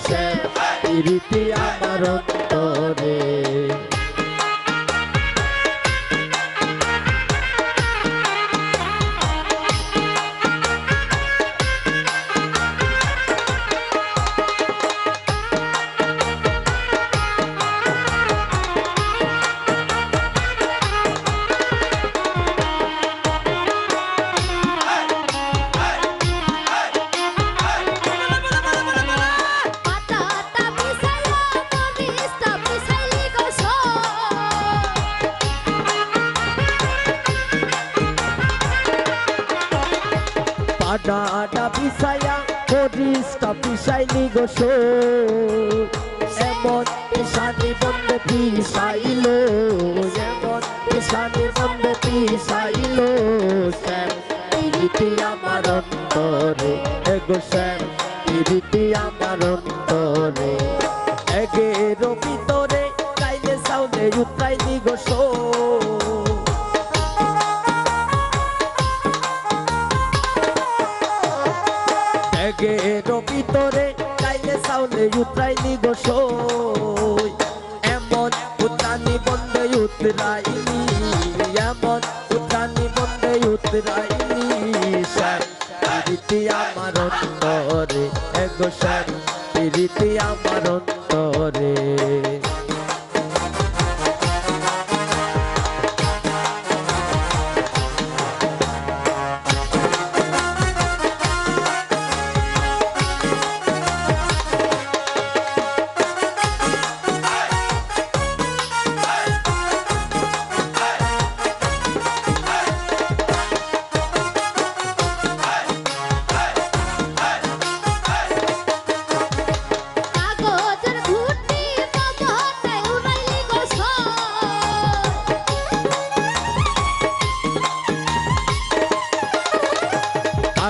শ্যাম প্রীতি আমার অন্তরে আডা পিছায়া হরিষ্টা পিছাইলি গোসো এমন পিছানি বন্ধে পিছাইলো এমন পিছানি বন্ধে পিছাইলো শ্যাম প্রীতি আমার অন্তরে এগো শ্যাম প্রীতি আমার অন্তরে এগের ভিতরে চাইলে চাউলে উতরাইলি গোসো এর ভিতরে চাইলে চাউলে উতরাইলি গোসই এমন উত্রানি বন্ধে উতরাইলি এমন উত্রানি বন্ধে উতরাইলি শ্যাম প্রীতি আমার অন্তরে এগো শ্যাম প্রীতি আমার অন্তরে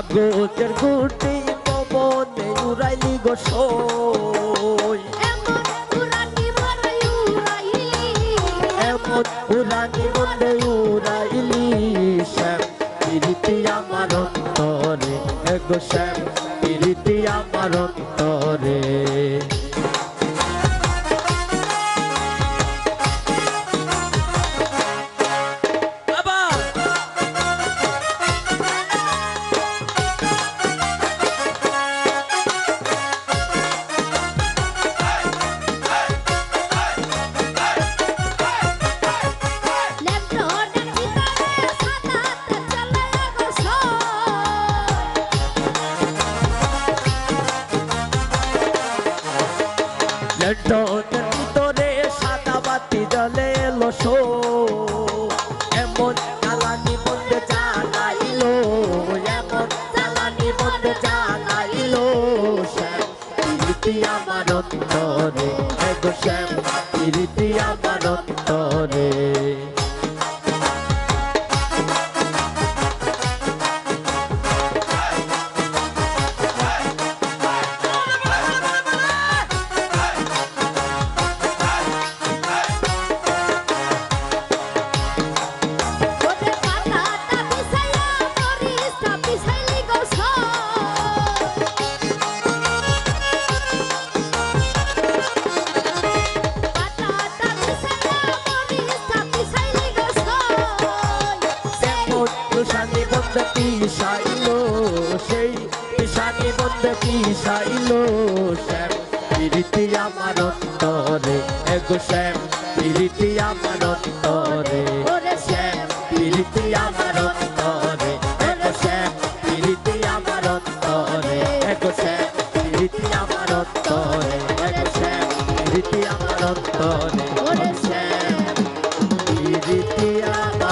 কাগজের গুটি পবনে উড়াইলি গোসই এমন উড়ানি বন্ধে উড়াইলি শ্যাম প্রীতি আমার অন্তরে এগো শ্যাম প্রীতি আমার অন্তরে লন্ডনের ভিতরে সাদা বাতি জ্বলে এলো শো এমন জ্বালানি বন্ধে জ্বালাইলো এমন জ্বালানি বন্ধে জ্বালাইলো শ্যাম প্রীতি আমার অন্তরে এগো শ্যাম প্রীতি আমার অন্তরে পিছাইলো সেই পিছানি বন্ধে পিছাইলো শ্যাম প্রীতি আমার অন্তরে এগো শ্যাম প্রীতি আমার অন্তরে শ্যাম প্রীতি আমার অন্তরে এগো শ্যাম প্রীতি আমার অন্তরে এগো শ্যাম প্রীতি আমার অন্তরে এগো শ্যাম প্রীতি আমার অন্তরে শ্যাম প্রীতি আমার